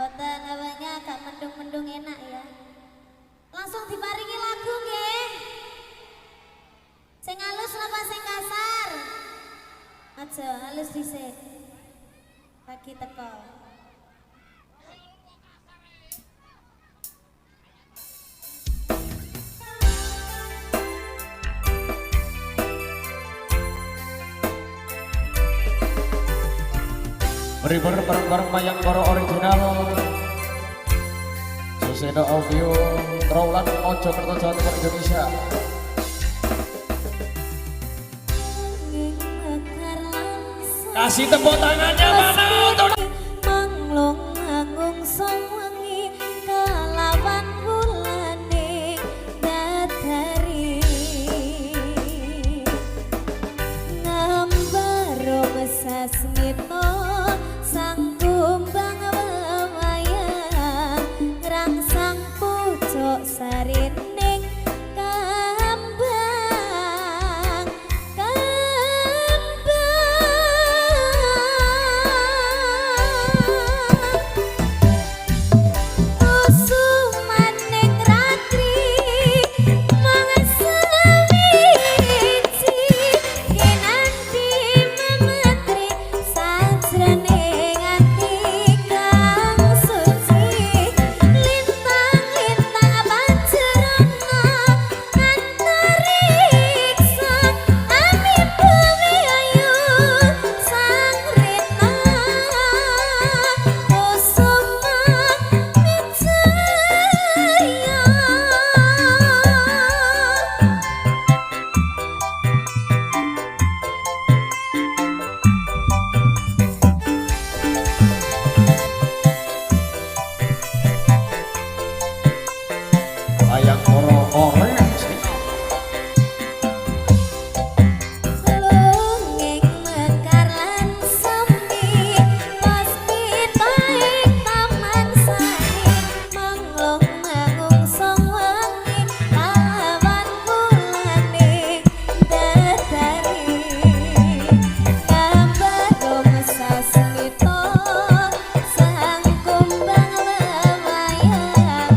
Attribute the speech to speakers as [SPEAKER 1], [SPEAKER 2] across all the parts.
[SPEAKER 1] Boten awalnya agak mendung-mendung enak ya. Langsung diparingi lagu nggih. Sing halus napa sing kasar? Aja halus dhisik. Pagi teko.
[SPEAKER 2] River bareng-bareng Mayang Koro original Suseno Audio Trawulan Mojokerto Jawa Timur Indonesia. Kasih tepuk tangannya mana untuk
[SPEAKER 1] Manglung agung songi kelawan bulane dadari ngambaro mesasmito sang kumbang wewayang rangsang pucuk sarining kambang usumaning ratri mangesewiji kinanti memetri sajroning ati kang suci lintang-lintang pancerana antariksa ami bumi ayu sang rina kusuma mijaya.
[SPEAKER 2] Mayang Koro Orange.
[SPEAKER 1] Lunging mekar lan semi paspit baik taman sari manglung mangung song wangi lawan bulane dadari ngambaro mesasmito sang kumbang wewayang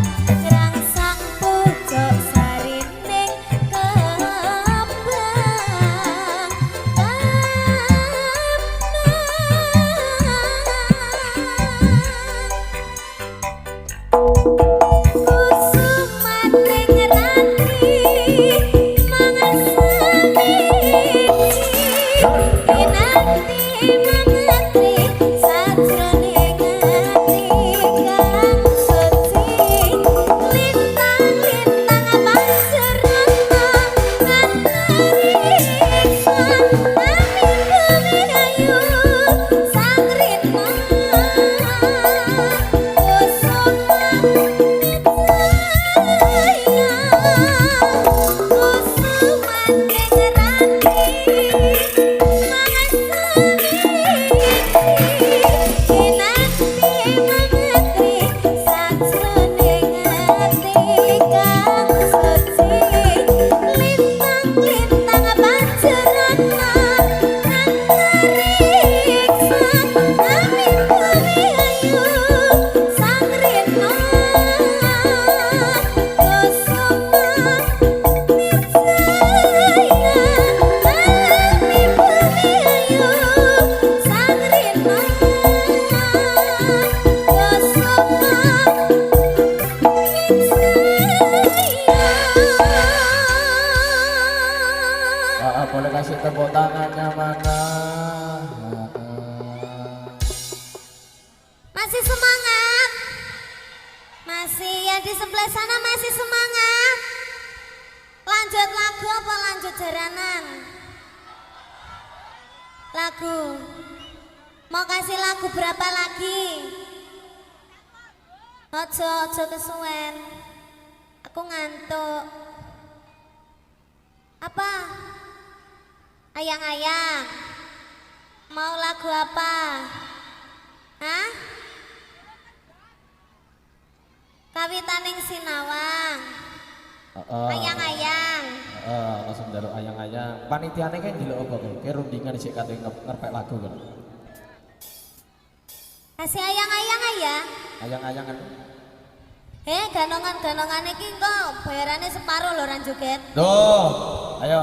[SPEAKER 1] rangsang pucuk sarining kembang usumaning ratri mangesewiji kinanti memetri sajroning ati kang suci lintang-lintang pancerana antariksa ami bumi ayu sang rina kusuma
[SPEAKER 2] Boleh kasih tepuk tangannya mana?
[SPEAKER 1] Masih semangat? Masih ya di sebelah sana masih semangat? Lanjut lagu apa lanjut jaranan? Lagu. Mau kasih lagu berapa lagi? Ojo kesuwen. Aku ngantuk. Apa? Ayang-ayang. Mau lagu apa? Hah? Kawitaning Sinawang. Ayang-ayang.
[SPEAKER 2] Langsung njaluk ayang-ayang. Panitiane kan njaluk apa kok? Kayak rundingan sik kate ngerpek lagu kan.
[SPEAKER 1] Kasih ayang-ayang ya.
[SPEAKER 2] Ayang-ayangan.
[SPEAKER 1] Ganongan-ganongan iki kok bayarannya separuh lho Ran Joget.
[SPEAKER 2] Duh, ayo.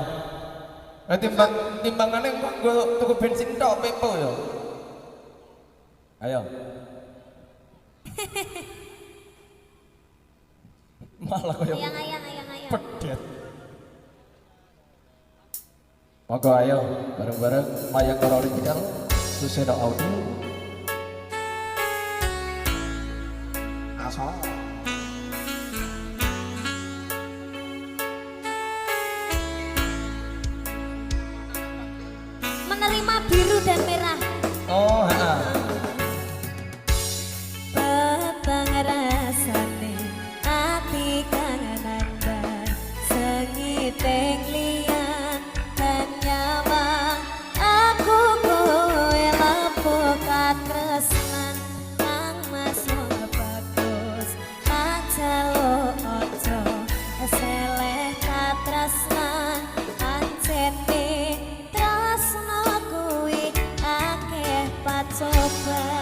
[SPEAKER 2] Timbangane nggo tuku bensin tok pepo ya. Ayo. Malah koyo
[SPEAKER 1] Ayang-ayang.
[SPEAKER 2] pedet. Monggo ayo bareng-bareng mayang karo original Suseno Audio. Asal.
[SPEAKER 1] Menerima biru dan merah.
[SPEAKER 2] Oh, heeh.
[SPEAKER 1] Petang rasane ati kangenandan sengiting liyan dan nyawang aku kowe lapo katresnan nang masuk bagus pacalo ojo seleh katresnan ancene tresno kuwi akeh pacoban.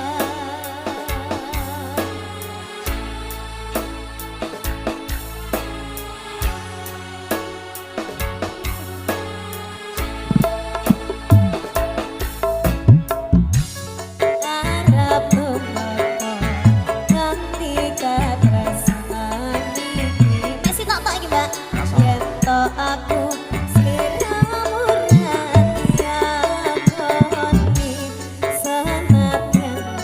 [SPEAKER 1] Aku sliramu ratia koni senadyan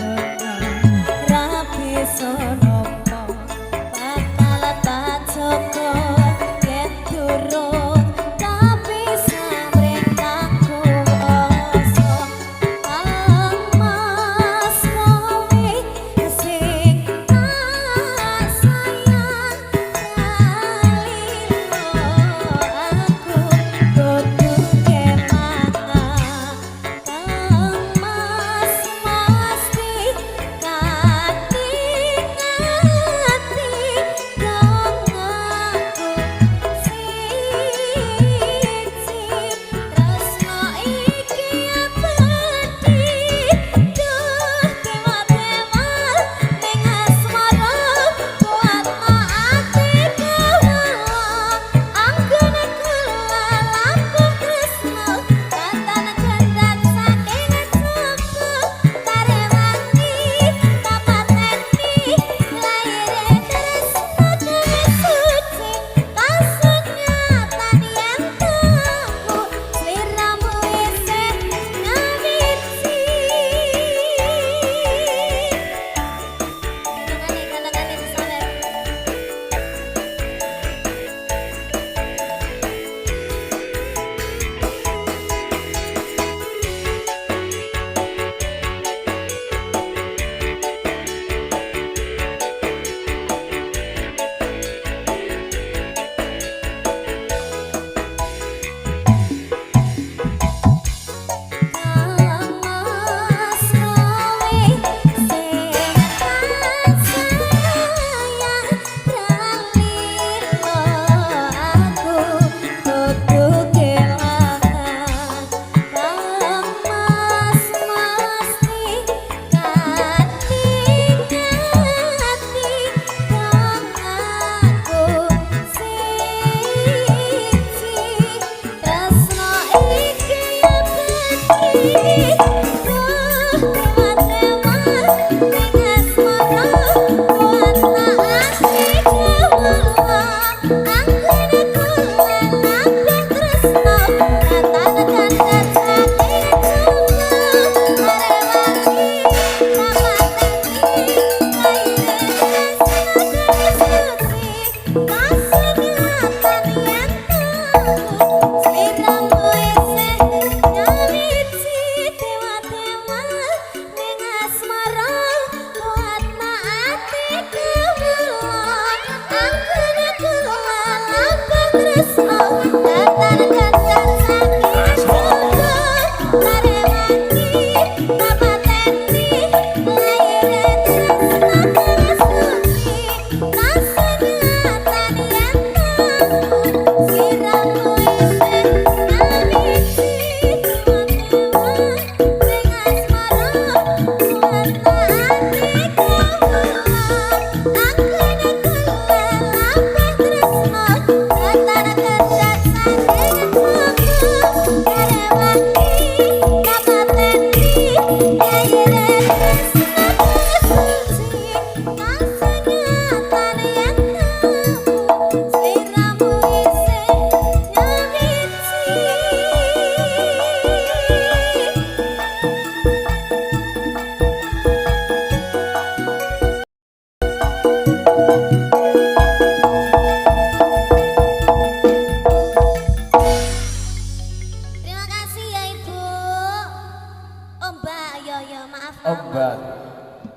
[SPEAKER 2] lambat.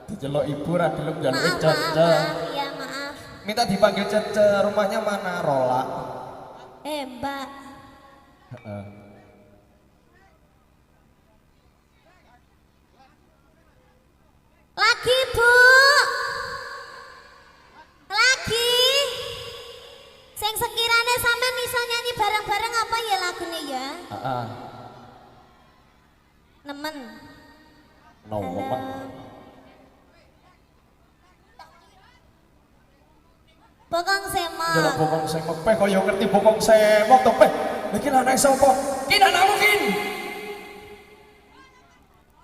[SPEAKER 2] Diceluk ibu ra gelem jaluke
[SPEAKER 1] Maaf,
[SPEAKER 2] Cece.
[SPEAKER 1] ya maaf.
[SPEAKER 2] Minta dipanggil Cece, rumahnya mana Rola?
[SPEAKER 1] Mbak.
[SPEAKER 2] Heeh.
[SPEAKER 1] Lagi Bu. Lagi. Sing sekiranya sampean iso nyanyi bareng-bareng apa ya lagune ya?
[SPEAKER 2] Heeh.
[SPEAKER 1] Nemen.
[SPEAKER 2] No, Pak.
[SPEAKER 1] Bokong semok.
[SPEAKER 2] Jalan bokong semok, peh kaya ngerti bokong semok to, peh. Iki anak sapa? Ki anak mungkin.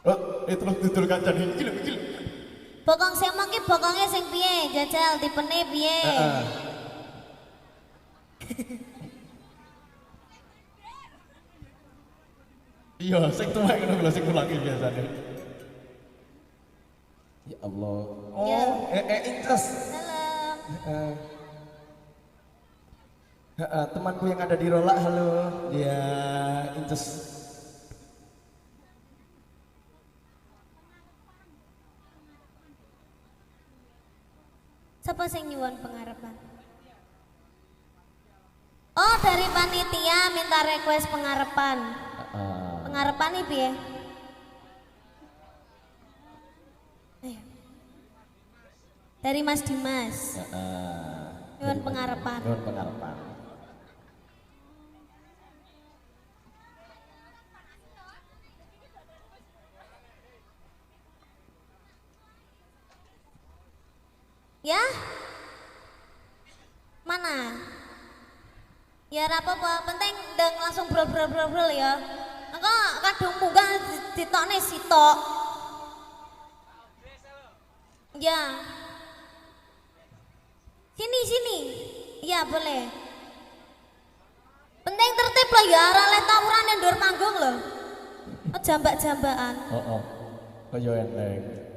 [SPEAKER 2] Oh, terus dudul kancane iki lho, iki lho.
[SPEAKER 1] Bokong semok ki bokonge sing piye? Jajal tipene piye?
[SPEAKER 2] Heeh. Iya, sing tuwek ngono lho sing kulake biasane. Ya Allah.
[SPEAKER 1] Ya.
[SPEAKER 2] Oh, Inces.
[SPEAKER 1] Salam.
[SPEAKER 2] Temanku yang ada di Rola, halo. Ya, Inces.
[SPEAKER 1] Siapa sing nyuwun pengarepan? Oh, dari panitia minta request pengarepan. Pengarepan nih piye? Ayo. Dari Mas Dimas. Nyuwun pengarepan.
[SPEAKER 2] Nyuwun pengarepan.
[SPEAKER 1] Ya? Mana? Ya apa-apa, penting deng langsung brol ya. Engko kadung munggah ditokne sitok. Ya. Sini. Iya boleh. Penting tertib loh ya, ora leh tawuran yang ndur panggung loh. Jambak-jambakan.
[SPEAKER 2] Oh. Kaya enteng.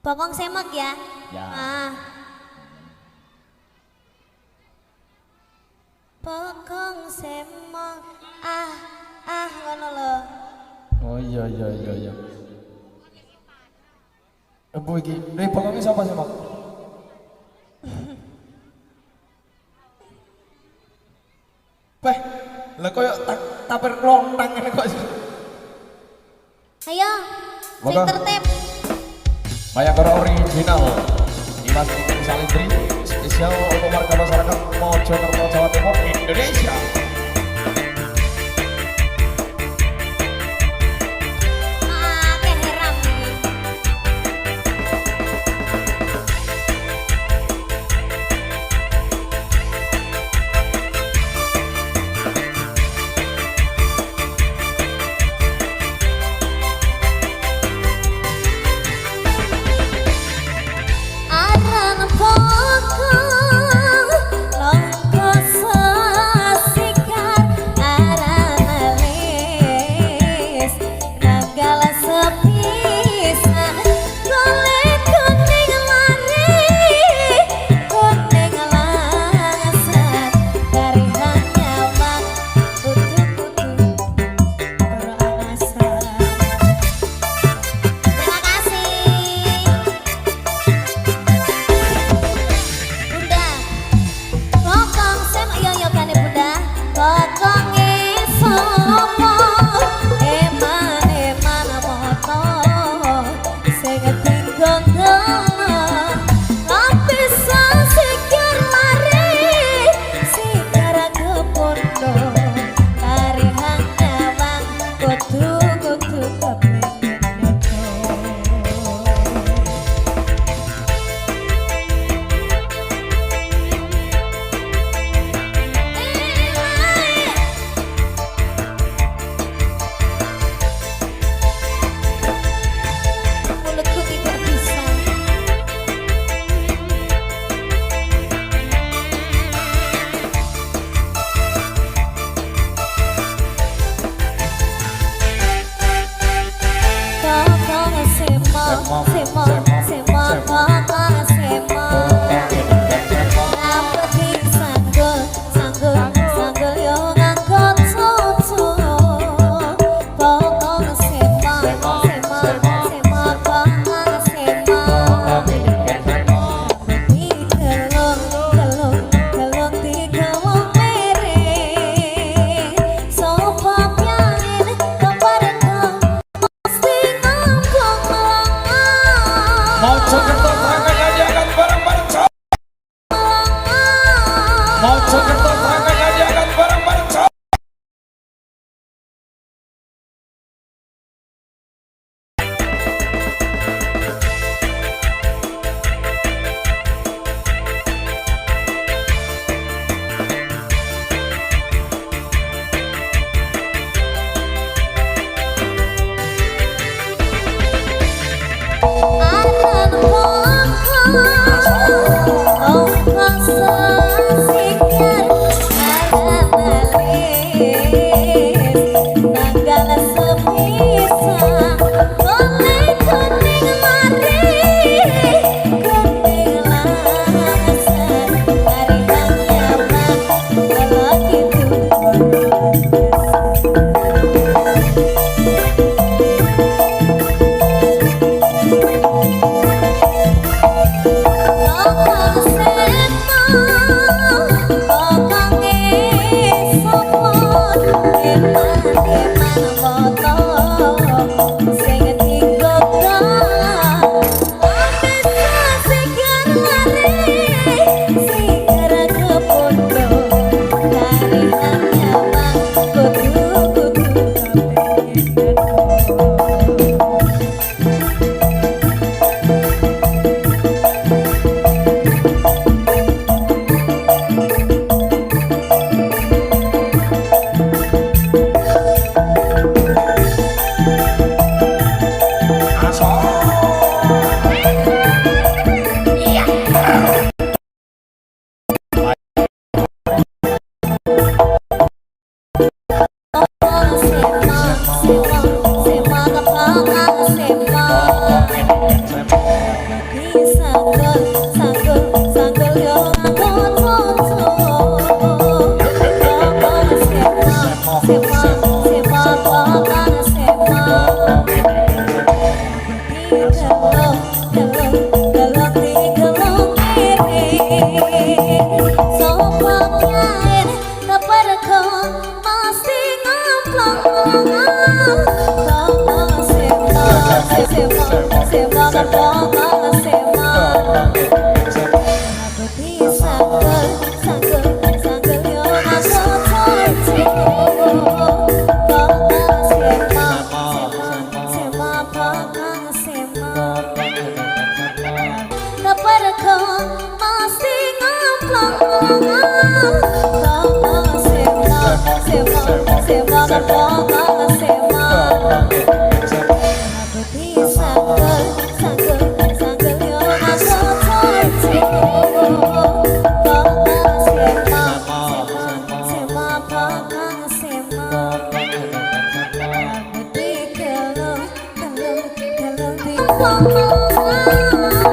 [SPEAKER 1] Bokong semok ya.
[SPEAKER 2] Ya.
[SPEAKER 1] Bokong semok. Ngono lho.
[SPEAKER 2] Oh iya. Bu iki, bokongnya siapa sih, Mak? Peh, lah koyo taper lontang ngene kok.
[SPEAKER 1] Ayo, sing
[SPEAKER 2] Monggo.
[SPEAKER 1] tertib.
[SPEAKER 2] Bayangkara original Dimas Tinggi Salindri spesial untuk warga masyarakat Mojokerto Jawa Timur Indonesia.
[SPEAKER 1] Keheram. Aran pokong longko sesikar aran alis nanggal sepisan golek kuning langsan dari hanya bang kutu-kutu beralasan. Terima kasih. Bunda, bokong semok yo kane Bunda. Bokonge sopo? Eman moto sing tinggal lapisan sikir mari sikar kepondo kari hanya bang kutu-kutu kepengin mulutku tidak bisa. Bokong semok, bokong semok. Rapeting sanggul yo ngangkut soto. Bokong semok,
[SPEAKER 2] Mojokerto Sragen nyanyiakan bareng-bareng cowok. Mojokerto Sragen nyanyiakan bareng-bareng cowok.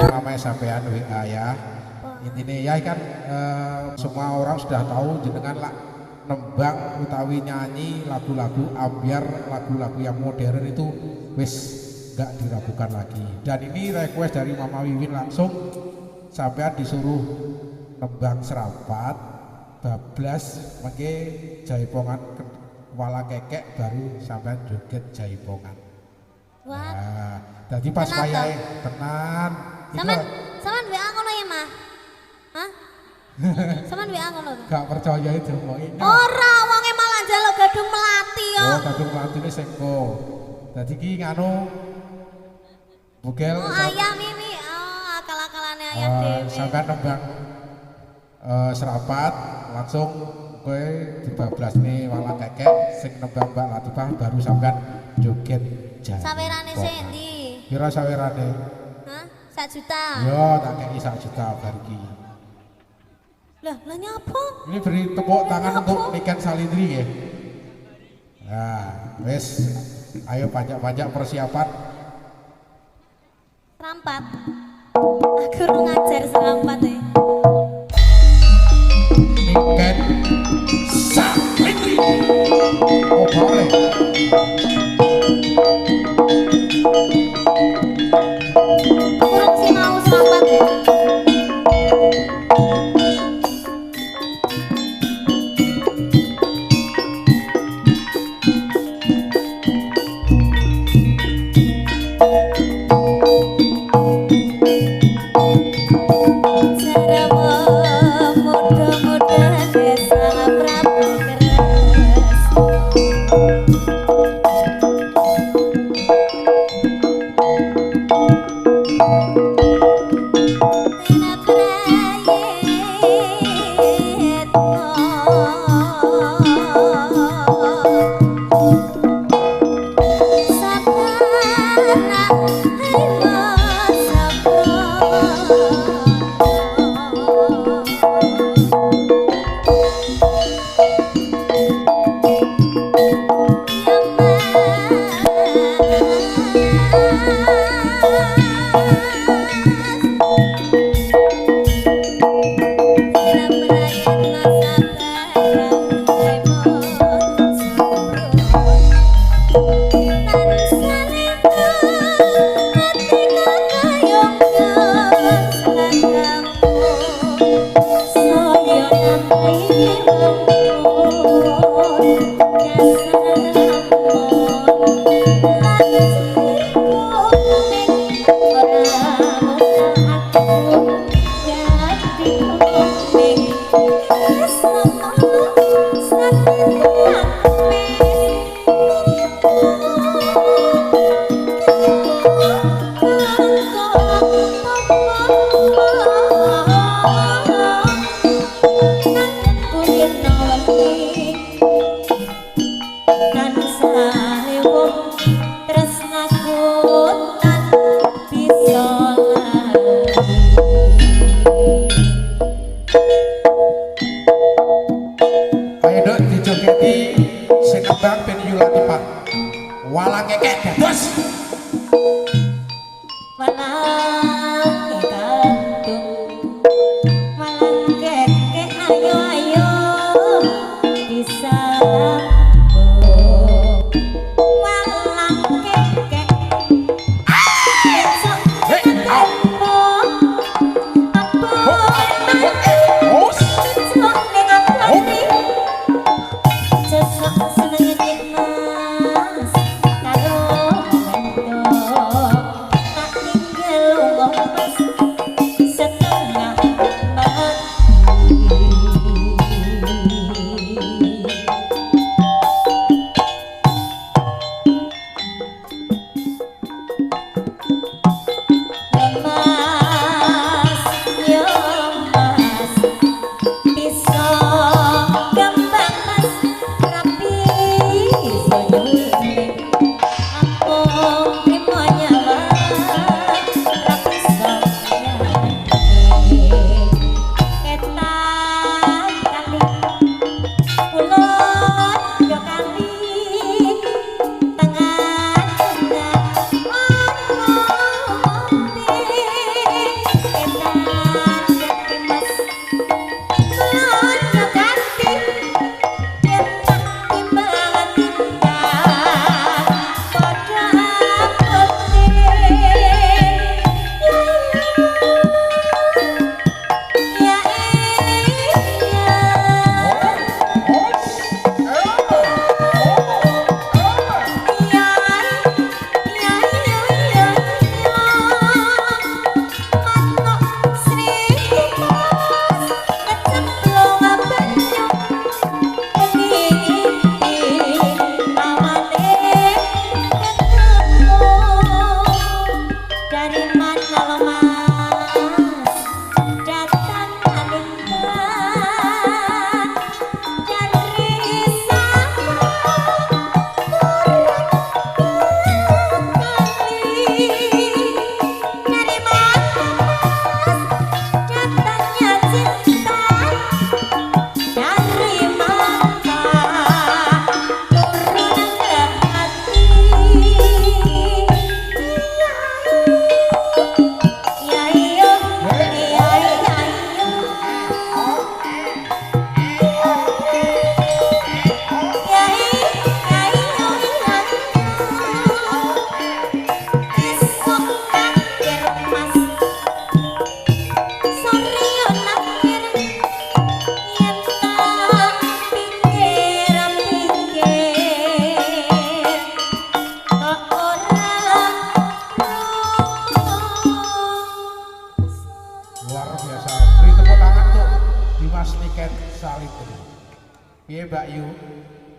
[SPEAKER 3] Namanya sampean WA ya. Intinya ya kan semua orang sudah tahu jenengan lah nembang utawi nyanyi lagu-lagu ambiar, lagu-lagu yang modern itu wis gak diragukan lagi. Dan ini request dari Mama Wiwin langsung sampean disuruh nembang serapat bablas mengke jaipongan kepala kekek baru sampean joget jaipongan.
[SPEAKER 1] Wah.
[SPEAKER 3] Nah, jadi pas
[SPEAKER 1] Tenan
[SPEAKER 3] wayahe tenan.
[SPEAKER 1] Saman WA ngono ya, Mah? Hah? Saman WA ngono.
[SPEAKER 3] Gak percaya itu kok ini.
[SPEAKER 1] Ora, wonge malah njaluk gadung melati yo.
[SPEAKER 3] Oh, gadung melati ini sengko. Dadi ki nganu bugel.
[SPEAKER 1] Oh, ayam ini. Oh, akal-akalane ayam dhewe.
[SPEAKER 3] Sampean nembang serapat langsung kowe dibablasne wala kekek sing nembang Mbak Latifah baru sampean joget jalan.
[SPEAKER 1] Sawerane sendi.
[SPEAKER 3] Pira sawerane?
[SPEAKER 1] Hah? 1 juta.
[SPEAKER 3] Yo, tak kei 1 juta bar iki.
[SPEAKER 1] Lah nyapa?
[SPEAKER 3] Ini beri tepuk tangan untuk Niken Salindri ya. Nah, wes, ayo banyak-banyak persiapan.
[SPEAKER 1] Serampat. Aku ru ngajar serampat ya.
[SPEAKER 3] Niken Salindri. Oh boleh.
[SPEAKER 1] Kurang sih mau serampat ya. Dari mana lo mas datang alimban dari sama turun kembali. Dari mana mas datangnya cinta dari mata turun ke hati. Ya iyo, ya iyo, ya iyo, esok nakir mas, sore yo nakir, yen tak pikir-pikir kok ora
[SPEAKER 3] Luar biasa. Beri tepuk tangan untuk Dimas Niken Salibri. Piye Mbak Yu?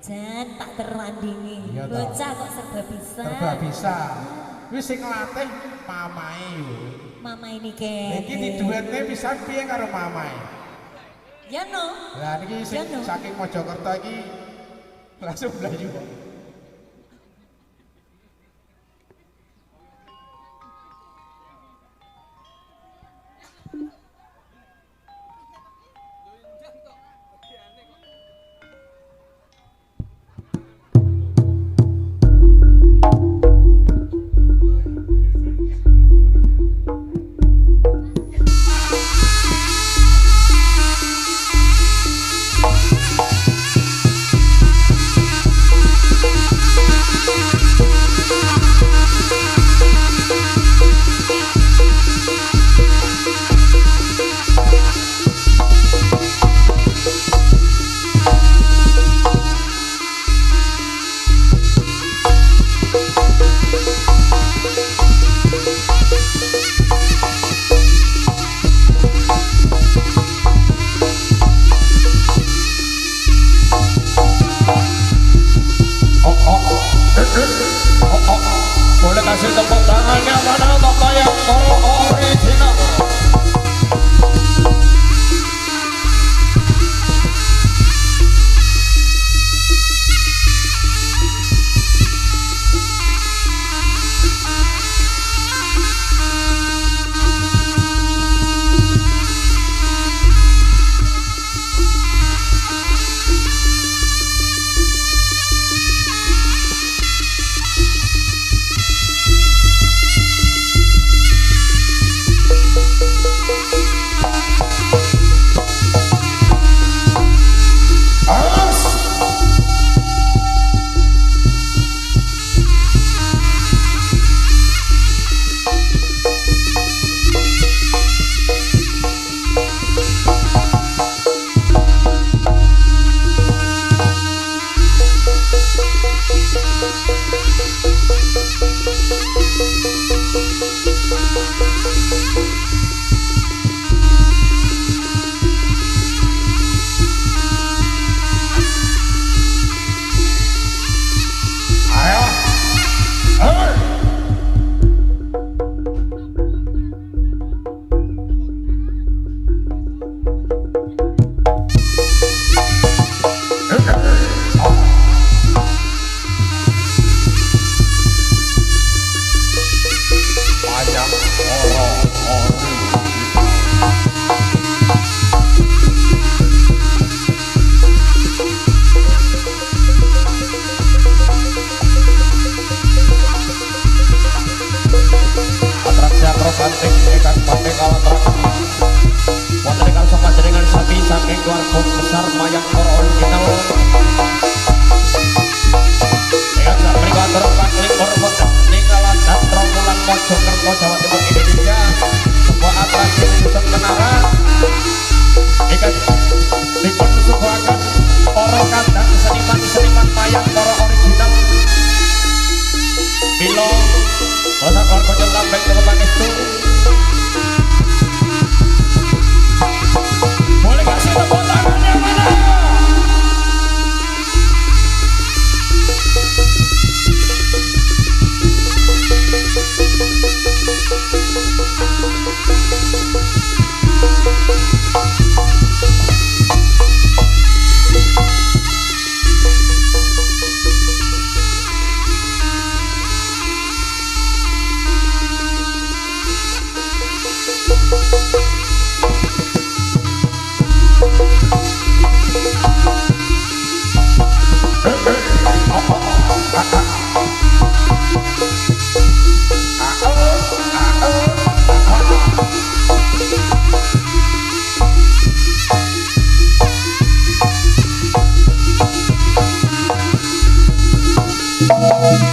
[SPEAKER 1] Jan tak terwandingi,
[SPEAKER 3] Iya toh.
[SPEAKER 1] bocah kok serba bisa.
[SPEAKER 3] Serba bisa. Wis sing ngelatih mamae yo.
[SPEAKER 1] Mama ini ke.
[SPEAKER 3] Iki diduetne pisan piye karo mamae?
[SPEAKER 1] Ya no.
[SPEAKER 3] Lah niki sing
[SPEAKER 1] Ya, no.
[SPEAKER 3] saking Mojokerto iki langsung blayu.
[SPEAKER 2] Boleh kasih tepuk tangannya mana untuk Bayang Koro original.
[SPEAKER 1] Thank you.